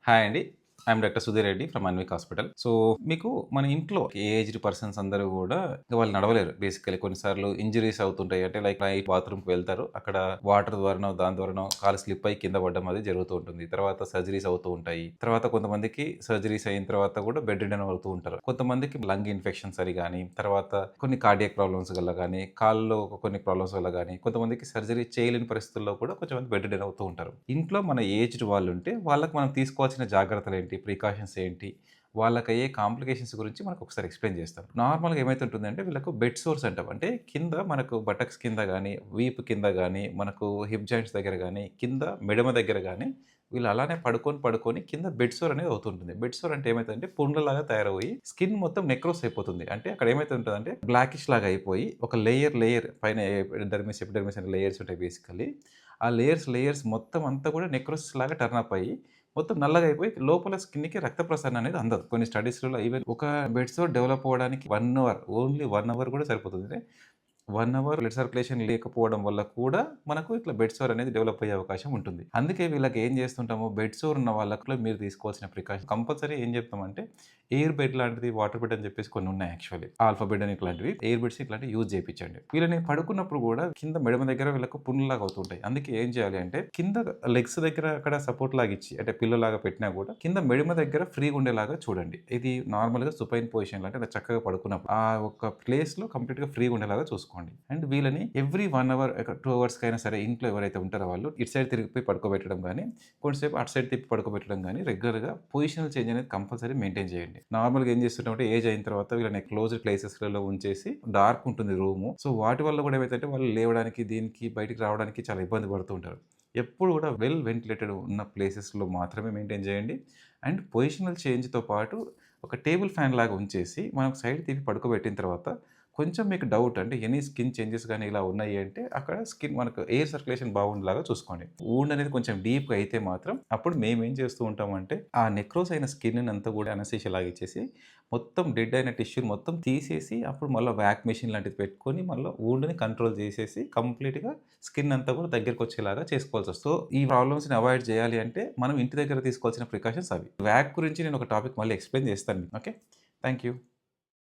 Hi అండి. I'm doctor Sudheer Reddy from Anvik hospital. So, మీకు మన ఇంట్లో ఏజ్డ్ పర్సన్స్ అందరూ గూడా వాళ్ళు నడవలేరు బేసికల్లీ. కొన్నిసార్లు ఇంజ్యూరీస్ అవుతుంటాయి. అంటే లైక్ నైట్ బాత్రూమ్‌కి వెళ్తారు. అక్కడ వాటర్ ద్వారానో, దాని ద్వారానో కాలు స్లిప్ అయ్యి కింద పడడం అది జరుగుతూ ఉంటుంది. తర్వాత సర్జరీస్ అవుతూ ఉంటాయి. తర్వాత కొంతమందికి సర్జరీస్ అయిన తర్వాత కూడా బెడ్ రిడెన్ అవుతూ ఉంటారు. కొంతమందికి లంగ్ ఇన్ఫెక్షన్స్ అని గాని, తర్వాత కొన్ని కార్డియాక్ ప్రాబ్లమ్స్ వల్ల గాని, కాళ్ళలో కొన్ని ప్రాబ్లమ్స్ వల్ల గాని, కొంతమందికి సర్జరీ చేయలేని పరిస్థితుల్లో కూడా కొంచెంమంది బెడ్ రిడెన్ అవుతూ ఉంటారు. ఇంట్లో మన ఏజ్డ్ వాళ్ళుంటే వాళ్ళకి మనం తీసుకోవాల్సిన జాగ్రత్తలేంటి? ప్రికాషన్స్ ఏంటి? వాళ్ళకయ్యే కాంప్లికేషన్స్ గురించి మనకొకసారి ఎక్స్‌ప్లెయిన్ చేస్తాను. నార్మల్‌గా ఏమైతుంటుందంటే వీళ్ళకు బెడ్ సోర్స్ అంటాం. అంటే కింద మనకు బటక్స్ కింద గాని, వీపు కింద గాని, మనకు హిప్ జాయింట్స్ దగ్గర గాని, కింద మెడమ దగ్గర గాని వీళ్ళు అలానే పడుకొని కింద బెడ్ సోర్ అనేది అవుతుంటుంది. బెడ్ సోర్ అంటే ఏమైతదంటే పుండ్లలాగా తయారయ్యి స్కిన్ మొత్తం నెక్రోస్ అయిపోతుంది. అంటే అక్కడ ఏమైతుంటదంటే బ్లాకిష్ లాగా అయిపోయి ఒక లేయర్ పైన ఎపిడెర్మిస్ అనే లేయర్స్ ఉంటాయి బేసికల్లీ. ఆ లేయర్స్ మొత్తం అంతా కూడా నెక్రోసిస్ లాగా టర్న్ అప్ అయ్యి మొత్తం నల్లగా అయిపోయి లోపల స్కిన్‌కి రక్త ప్రసరణ అనేది అందదు. కొన్ని స్టడీస్‌లలో ఈవెన్ ఒక బెడ్ సోర్ డెవలప్ అవ్వడానికి 1 అవర్, ఓన్లీ 1 అవర్ కూడా సరిపోతుంది. అంటే 1 అవర్ బ్లడ్ సర్క్యులేషన్ లేకపోవడం వల్ల కూడా మనకు ఇట్లా బెడ్ సోర్ అనేది డెవలప్ అయ్యే అవకాశం ఉంటుంది. అందుకే వీళ్ళకి ఏం చేస్తుంటాము, బెడ్ సోర్ ఉన్న వాళ్ళకి మీరు తీసుకోవాల్సిన ప్రికాషన్ కంపల్సరీ ఏం చెప్తామంటే ఎయిర్ బెడ్ లాంటిది, వాటర్ బెడ్ అని చెప్పేసి కొన్ని ఉన్నాయి యాక్చువల్లీ. ఆల్ఫా బెడ్ అని ఇట్లాంటివి ఎయిర్ బెడ్స్ ఇట్లాంటివి యూజ్ చేయించండి. వీళ్ళని పడుకున్నప్పుడు కూడా కింద మెడమ దగ్గర వీళ్ళకు పుండ్లులాగా అవుతుంటాయి. అందుకే ఏం చేయాలి అంటే కింద లెగ్స్ దగ్గర అక్కడ సపోర్ట్ లాగా ఇచ్చి అంటే పిల్లో లాగా పెట్టినా కూడా కింద మెడమ దగ్గర ఫ్రీగా ఉండేలాగా చూడండి. ఇది నార్మల్‌గా సుపైన్ పొజిషన్‌లో అంటే చక్కగా పడుకున్నప్పుడు ఆ ఒక ప్లేస్‌లో కంప్లీట్‌గా ఫ్రీగా ఉండేలాగా చూసుకోండి. అండ్ వీళ్ళని ఎవ్రీ 1 అవర్ 2 అవర్స్‌కైనా సరే ఇంట్లో ఎవరైతే ఉంటారో వాళ్ళు ఇటు సైడ్ తిరిగిపోయి పడుకోబెట్టడం గానీ, కొంచెంసేపు అటు సైడ్ తిప్పి పడుకోబెట్టడం గానీ రెగ్యులర్‌గా పొజిషనల్ చేంజ్ అనేది కంపల్సరీ మెయింటైన్ చేయండి. నార్మల్‌గా ఏం చేస్తుంటామంటే ఏజ్ అయిన తర్వాత వీళ్ళని క్లోజ్డ్ ప్లేసెస్‌లలో ఉంచేసి డార్క్ ఉంటుంది రూము. సో, వాటి వల్ల కూడా ఏమైతుందంటే వాళ్ళు లేవడానికి, దీనికి బయటికి రావడానికి చాలా ఇబ్బంది పడుతూ ఉంటారు. ఎప్పుడు కూడా వెల్ వెంటిలేటెడ్ ఉన్న ప్లేసెస్‌లో మాత్రమే మెయింటైన్ చేయండి. అండ్ పొజిషనల్ చేంజ్‌తో పాటు ఒక టేబుల్ ఫ్యాన్ లాగా ఉంచేసి మనం సైడ్ తిప్పి పడుకోబెట్టిన తర్వాత కొంచెం మీకు డౌట్ అంటే ఎనీ స్కిన్ చేంజెస్ గాని ఇలా ఉన్నాయి అంటే అక్కడ స్కిన్ మనకు ఎయిర్ సర్క్యులేషన్ బాగుండేలాగా చూసుకోండి. వూండ్ అనేది కొంచెం డీప్‌గా అయితే మాత్రం అప్పుడు మేమేం చేస్తూ ఉంటామంటే ఆ నెక్రోస్ అయిన స్కిన్‌ని అంతా కూడా అనస్థీషియా లాగా ఇచ్చేసి మొత్తం డెడ్ అయిన టిష్యూని మొత్తం తీసేసి అప్పుడు మళ్ళా వాక్ మెషిన్ లాంటిది పెట్టుకొని మళ్ళా వూండ్‌ని కంట్రోల్ చేసేసి కంప్లీట్‌గా స్కిన్ అంతా కూడా దగ్గరకొచ్చేలాగా చేసుకోవాల్సొస్తది. సో, ఈ ప్రాబ్లమ్స్‌ని అవాయిడ్ చేయాలి అంటే మనం ఇంటి దగ్గర తీసుకోవాల్సిన ప్రికాషన్స్ అవి. వాక్ గురించి నేను ఒక టాపిక్ మళ్ళీ ఎక్స్‌ప్లెయిన్ చేస్తాను మీకు. ఓకే. Thank you.